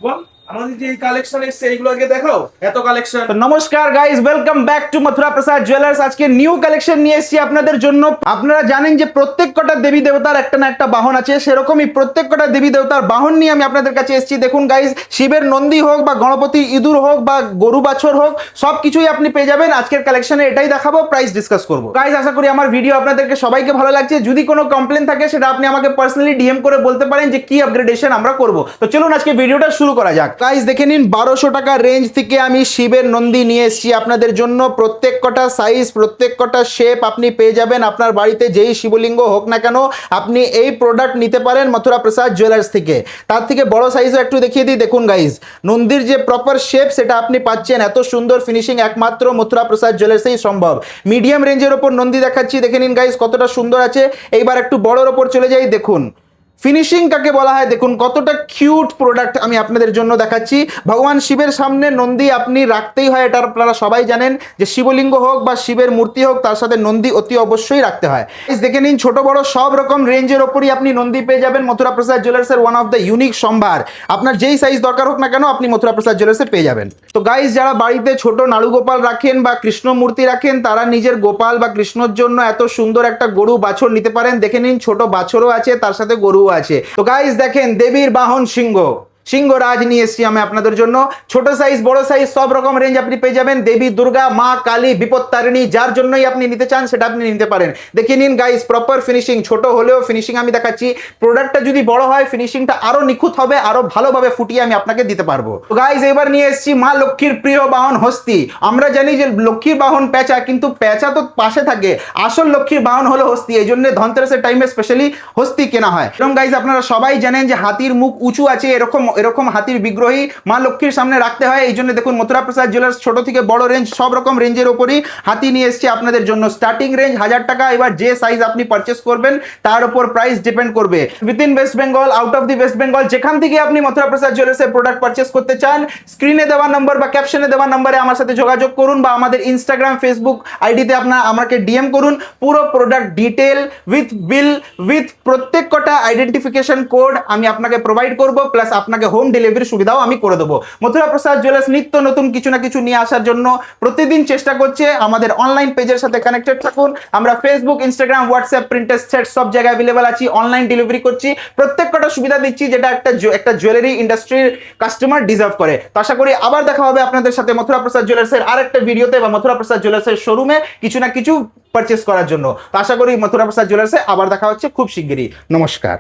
বল আমাদের যে কালেকশন এসেছে এইগুলো আগে দেখাও, এত কালেকশন। তো নমস্কার guys, welcome back to Mathura Prasad jewellers. আজকে নিউ কালেকশন নিয়ে এসেছি আপনাদের জন্য। আপনারা জানেন যে প্রত্যেক কটা দেবী দেবতার একটা না একটা বাহন আছে, সেরকমই প্রত্যেক কটা দেবী দেবতার বাহন নিয়ে আমি আপনাদের কাছে এসেছি। দেখুন গাইস, শিবের নন্দী হোক বা গণপতি ইঁদুর হোক বা গরু বাছর হোক, সব কিছুই আপনি পেয়ে যাবেন আজকের কালেকশনে। এটাই দেখাবো, প্রাইস ডিসকাস করবো। গাইস আশা করি আমার ভিডিও আপনাদেরকে সবাইকে ভালো লাগছে। যদি কোনো কমপ্লেন থাকে সেটা আপনি আমাকে পার্সোনালি ডিএম করে বলতে পারেন যে কি আপগ্রেডেশন আমরা করবো। তো চলুন আজকে ভিডিওটা শুরু করা যাক। গাইস দেখে নিন, 1200 টাকা রেঞ্জ থেকে আমি শিবের নন্দী নিয়ে এসেছি আপনাদের জন্য। প্রত্যেক কটা সাইজ, প্রত্যেক কটা শেপ আপনি পেয়ে যাবেন। আপনার বাড়িতে যেই শিবলিঙ্গ হোক না কেন, আপনি এই প্রোডাক্ট নিতে পারেন মথুরা প্রসাদ জুয়েলার্স থেকে। তার থেকে বড় সাইজও একটু দেখিয়ে দিই। দেখুন গাইস, নন্দীর যে প্রপার শেপ সেটা আপনি পাচ্ছেন। এত সুন্দর ফিনিশিং একমাত্র মথুরা প্রসাদ জুয়েলার্সেই সম্ভব। মিডিয়াম রেঞ্জের ওপর নন্দী দেখাচ্ছি, দেখে নিন গাইস কতটা সুন্দর আছে। এইবার একটু বড়র ওপর চলে যাই। দেখুন ফিনিশিং কাকে বলা হয়, দেখুন কতটা কিউট প্রোডাক্ট আমি আপনাদের জন্য দেখাচ্ছি। ভগবান শিবের সামনে নন্দী আপনি রাখতেই হয়, এটা আপনারা সবাই জানেন যে শিবলিঙ্গ হোক বা শিবের মূর্তি হোক, তার সাথে নন্দী অতি অবশ্যই রাখতে হয়। দেখে নিন, ছোট বড় সব রকম রেঞ্জের ওপরই আপনি নন্দী পেয়ে যাবেন মথুরা প্রসাদ জুয়েলার্সের ওয়ান অফ দ্য ইউনিক সম্ভার। আপনার যেই সাইজ দরকার হোক না কেন, আপনি মথুরা প্রসাদ জুয়েলার্সে পেয়ে যাবেন। তো গাইস, যারা বাড়িতে ছোট নাড়ু গোপাল রাখেন বা কৃষ্ণ মূর্তি রাখেন, তারা নিজের গোপাল বা কৃষ্ণর জন্য এত সুন্দর একটা গরু বাছর নিতে পারেন। দেখে নিন, ছোট বাছরও আছে, তার সাথে গরু আছে। তো গাইস দেখেন, দেবীর বাহন সিংহরাজ নিয়ে এসেছি আমি আপনাদের জন্য। ছোট সাইজ বড় সাইজ সব রকম রেঞ্জ আপনি পেয়ে যাবেন। দেবী দুর্গা, মা কালী, বিপত্তারিণী, যার জন্যই আপনি নিতে চান সেটা আপনি নিতে পারেন। দেখে নিন গাইস, প্রপার ফিনিশিং। ছোট হলেও ফিনিশিং আমি দেখাচ্ছি। প্রোডাক্টটা যদি বড় হয়, ফিনিশিংটা আরো নিখুঁত হবে, আরো ভালোভাবে ফুটিয়ে আমি আপনাকে দিতে পারবো। তো গাইস এবার নিয়ে এসেছি মা লক্ষ্মীর প্রিয় বাহন হস্তি। আমরা জানি যে লক্ষ্মীর বাহন পেঁচা, কিন্তু পেঁচা তো পাশে থাকে, আসল লক্ষ্মীর বাহন হলো হস্তি। এই জন্য ধনতেরাসের টাইমে স্পেশালি হস্তি কেনা হয়। এবং গাইস আপনারা সবাই জানেন যে হাতির মুখ উঁচু আছে, এরকম হাতির বিগ্রহী মা লক্ষ্মীর সামনে রাখতে হয়। এই জন্য দেখুন মথুরা প্রসাদ জুয়েলার্স ছোট থেকে বড় রেঞ্জ সব রকম রেঞ্জের উপরই হাতি নিয়ে এসেছে আপনাদের জন্য। স্টার্টিং রেঞ্জ 1000 টাকা। এবার যে সাইজ আপনি পারচেস করবেন তার উপর প্রাইস ডিপেন্ড করবে। Within West Bengal, out of the West Bengal, যেখান থেকে আপনি মথুরা প্রসাদ জুয়েলার্সের প্রোডাক্ট পারচেস করতে চান, স্ক্রিনে দেওয়া নম্বর বা ক্যাপশনে দেওয়া নম্বরে আমার সাথে যোগাযোগ করুন বা আমাদের ইনস্টাগ্রাম ফেসবুক আইডিতে আপনার আমাকে ডিএম করুন। পুরো product detail with bill with প্রত্যেক কটা আইডেন্টিফিকেশন কোড আমি আপনাকে প্রোভাইড করব, প্লাস আপনাকে হোম ডেলিভারি সুবিধাও আমি করে দেবো। মথুরা প্রসাদ জুয়েলার্স নিত্য নতুন কিছু না কিছু নিয়ে আসার জন্য প্রতিদিন চেষ্টা করছে। আমাদের অনলাইন পেজের সাথে কানেক্টেড থাকুন। আমরা Facebook, Instagram, WhatsApp, Pinterest, set সব জায়গায় অ্যাভেলেবল আছি। অনলাইন ডেলিভারি করছি, প্রত্যেক কটা সুবিধা দিচ্ছি যেটা একটা জুয়েলারি ইন্ডাস্ট্রির কাস্টমার ডিজার্ভ করে। তো আশা করি আবার দেখা হবে আপনাদের সাথে মথুরা প্রসাদ জুয়েলার্সের আরেকটা ভিডিওতে বা মথুরা প্রসাদ জুয়েলার্সের শোরুমে কিছু না কিছু পারচেস করার জন্য। তো আশা করি মথুরা প্রসাদ জুয়েলার্সে আবার দেখা হচ্ছে খুব শিগগিরই। নমস্কার।